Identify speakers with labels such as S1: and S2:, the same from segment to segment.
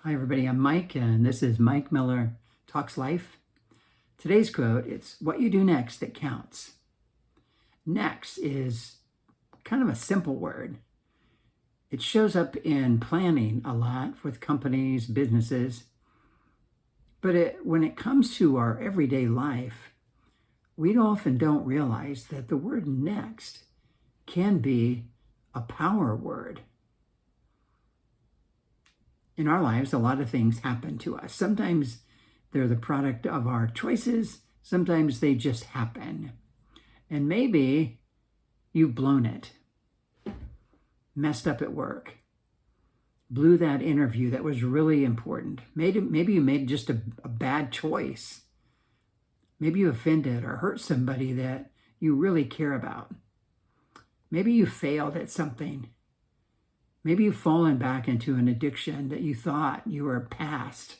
S1: Hi, everybody. I'm Mike, and this is Mike Miller Talks Life. Today's quote, it's what you do next that counts. Next is kind of a simple word. It shows up in planning a lot with companies, businesses. But when it comes to our everyday life, we often don't realize that the word next can be a power word. In our lives, a lot of things happen to us. Sometimes they're the product of our choices. Sometimes they just happen. And maybe you've blown it, messed up at work, blew that interview that was really important. Maybe you made just a bad choice. Maybe you offended or hurt somebody that you really care about. Maybe you failed at something. Maybe you've fallen back into an addiction that you thought you were past.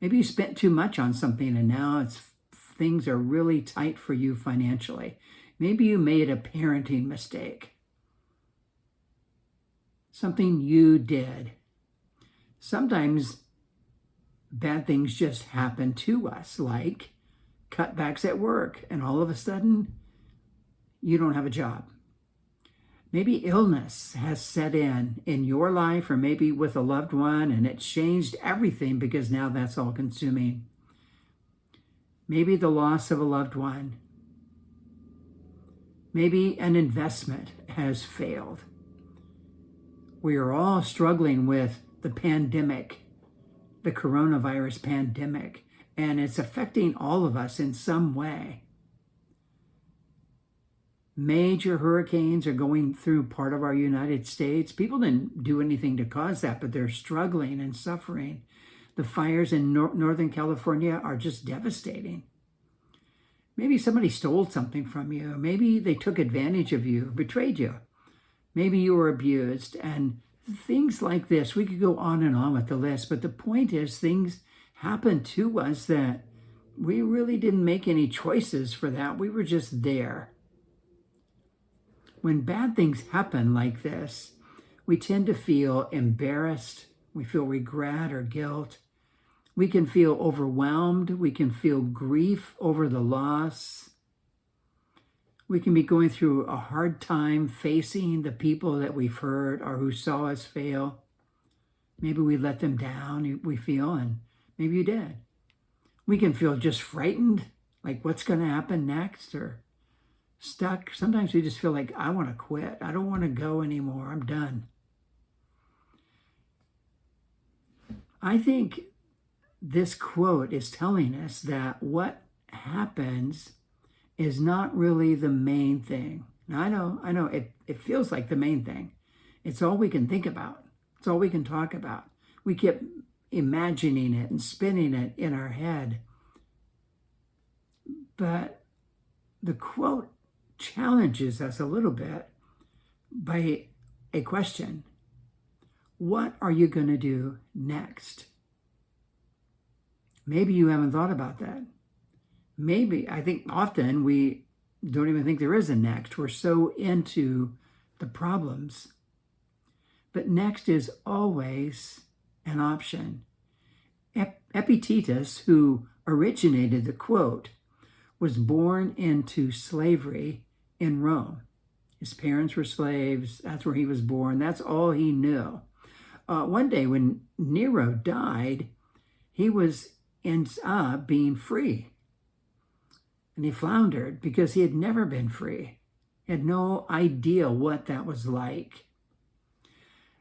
S1: Maybe you spent too much on something and now things are really tight for you financially. Maybe you made a parenting mistake. Something you did. Sometimes bad things just happen to us, like cutbacks at work, and all of a sudden you don't have a job. Maybe illness has set in your life or maybe with a loved one, and it changed everything because now that's all consuming. Maybe the loss of a loved one. Maybe an investment has failed. We are all struggling with the pandemic, the coronavirus pandemic, and it's affecting all of us in some way. Major hurricanes are going through part of our United States. People didn't do anything to cause that, but they're struggling and suffering. The fires in Northern California are just devastating. Maybe somebody stole something from you. Maybe they took advantage of you, betrayed you. Maybe you were abused, and things like this. We could go on and on with the list, but the point is things happen to us that we really didn't make any choices for that. We were just there. When bad things happen like this, we tend to feel embarrassed. We feel regret or guilt. We can feel overwhelmed. We can feel grief over the loss. We can be going through a hard time facing the people that we've hurt or who saw us fail. Maybe we let them down, we feel, and maybe you did. We can feel just frightened, like what's going to happen next, or stuck. Sometimes we just feel like, I want to quit. I don't want to go anymore. I'm done. I think this quote is telling us that what happens is not really the main thing. Now, I know it feels like the main thing. It's all we can think about. It's all we can talk about. We keep imagining it and spinning it in our head. But the quote challenges us a little bit by a question. What are you going to do next? Maybe you haven't thought about that. Maybe, I think often we don't even think there is a next. We're so into the problems. But next is always an option. Epictetus, who originated the quote, was born into slavery in Rome. His parents were slaves. That's where he was born. That's all he knew. One day when Nero died, he ends up being free. And he floundered because he had never been free. He had no idea what that was like.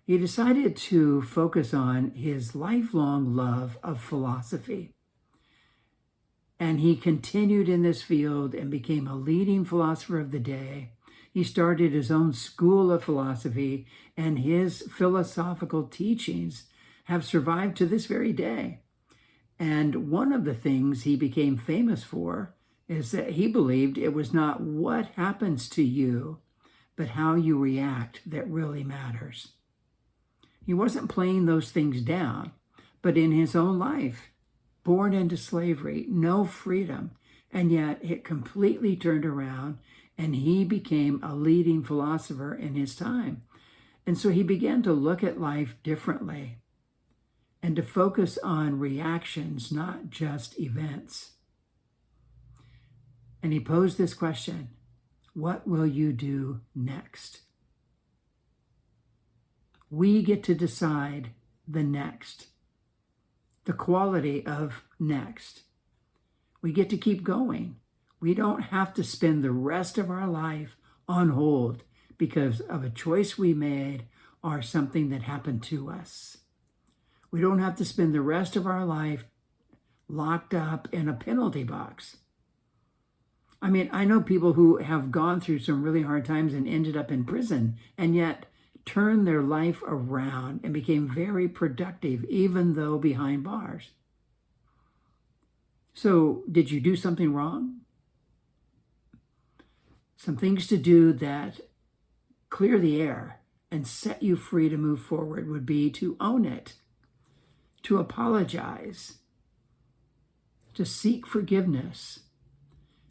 S1: He decided to focus on his lifelong love of philosophy. And he continued in this field and became a leading philosopher of the day. He started his own school of philosophy, and his philosophical teachings have survived to this very day. And one of the things he became famous for is that he believed it was not what happens to you, but how you react that really matters. He wasn't playing those things down, but in his own life, born into slavery, no freedom, and yet it completely turned around and he became a leading philosopher in his time. And so he began to look at life differently. and to focus on reactions, not just events. And he posed this question: what will you do next? We get to decide the next, the quality of next. We get to keep going. We don't have to spend the rest of our life on hold because of a choice we made or something that happened to us. We don't have to spend the rest of our life locked up in a penalty box. I mean, I know people who have gone through some really hard times and ended up in prison and yet turned their life around and became very productive, even though behind bars. So, did you do something wrong? Some things to do that clear the air and set you free to move forward would be to own it, to apologize, to seek forgiveness,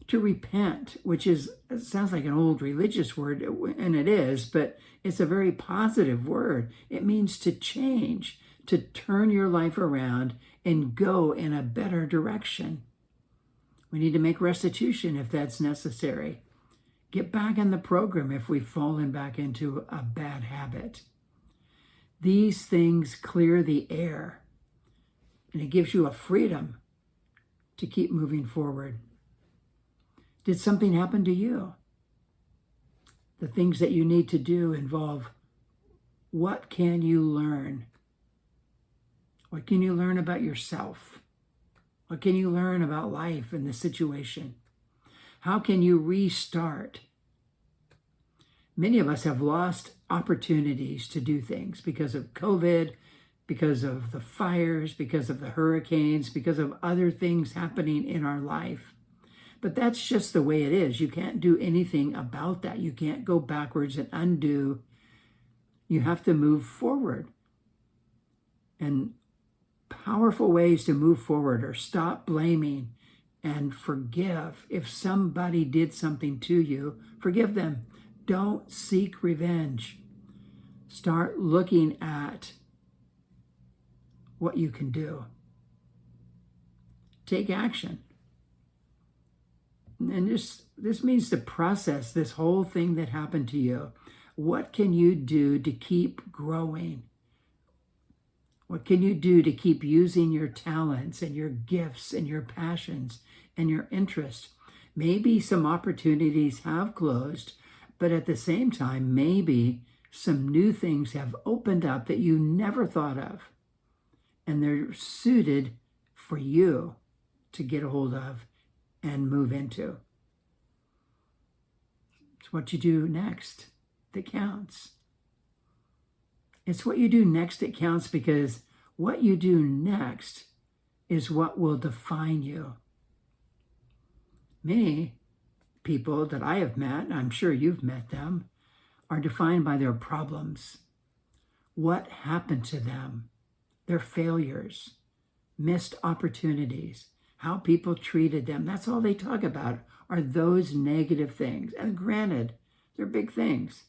S1: to repent, which it sounds like an old religious word, and it is, but it's a very positive word. It means to change, to turn your life around and go in a better direction. We need to make restitution if that's necessary. Get back in the program if we've fallen back into a bad habit. These things clear the air, and it gives you a freedom to keep moving forward. Did something happen to you? The things that you need to do involve what can you learn? What can you learn about yourself? What can you learn about life and the situation? How can you restart? Many of us have lost opportunities to do things because of COVID, because of the fires, because of the hurricanes, because of other things happening in our life. But that's just the way it is. You can't do anything about that. You can't go backwards and undo. You have to move forward. And powerful ways to move forward are stop blaming and forgive. If somebody did something to you, forgive them. Don't seek revenge. Start looking at what you can do. Take action. And this means to process this whole thing that happened to you. What can you do to keep growing? What can you do to keep using your talents and your gifts and your passions and your interests? Maybe some opportunities have closed, but at the same time, maybe some new things have opened up that you never thought of. And they're suited for you to get a hold of and move into. It's what you do next that counts. It's what you do next that counts, because what you do next is what will define you. Many people that I have met, and I'm sure you've met them, are defined by their problems. What happened to them? Their failures, missed opportunities, how people treated them. That's all they talk about, are those negative things. And granted, they're big things.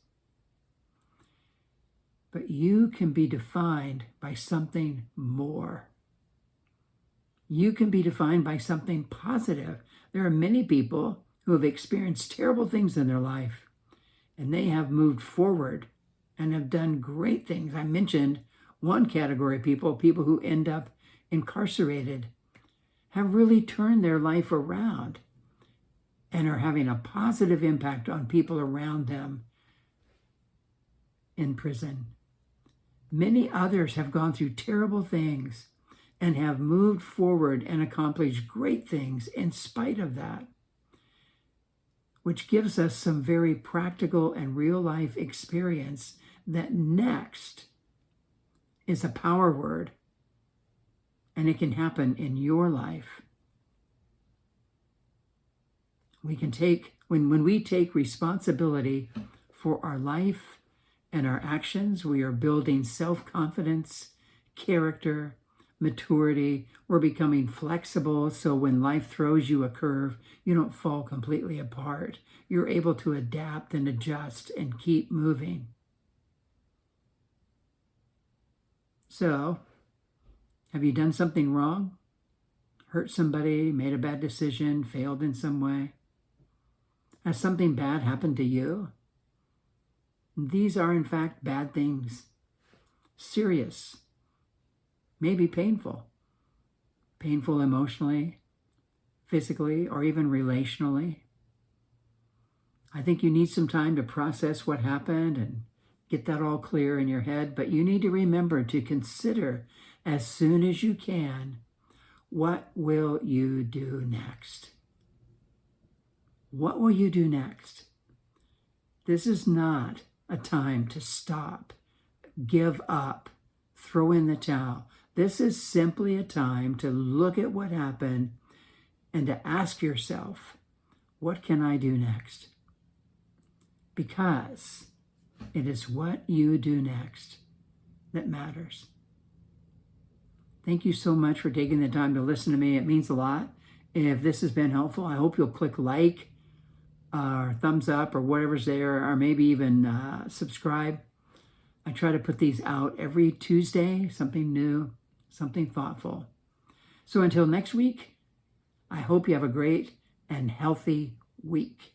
S1: But you can be defined by something more. You can be defined by something positive. There are many people who have experienced terrible things in their life, and they have moved forward and have done great things. I mentioned one category of people who end up incarcerated, have really turned their life around and are having a positive impact on people around them in prison. Many others have gone through terrible things and have moved forward and accomplished great things in spite of that, which gives us some very practical and real life experience that next is a power word, and it can happen in your life. We can take, when we take responsibility for our life and our actions, we are building self-confidence, character, maturity. We're becoming flexible, so when life throws you a curve, you don't fall completely apart. You're able to adapt and adjust and keep moving. So, Have you done something wrong? Hurt somebody, made a bad decision, failed in some way? Has something bad happened to you? These are, in fact, bad things. Serious. Maybe painful. Painful emotionally, physically, or even relationally. I think you need some time to process what happened and get that all clear in your head, but you need to remember to consider as soon as you can, what will you do next? What will you do next? This is not a time to stop, give up, throw in the towel. This is simply a time to look at what happened and to ask yourself, what can I do next? Because it is what you do next that matters. Thank you so much for taking the time to listen to me. It means a lot. If this has been helpful, I hope you'll click like or thumbs up or whatever's there, or maybe even subscribe. I try to put these out every Tuesday, something new, something thoughtful. So until next week, I hope you have a great and healthy week.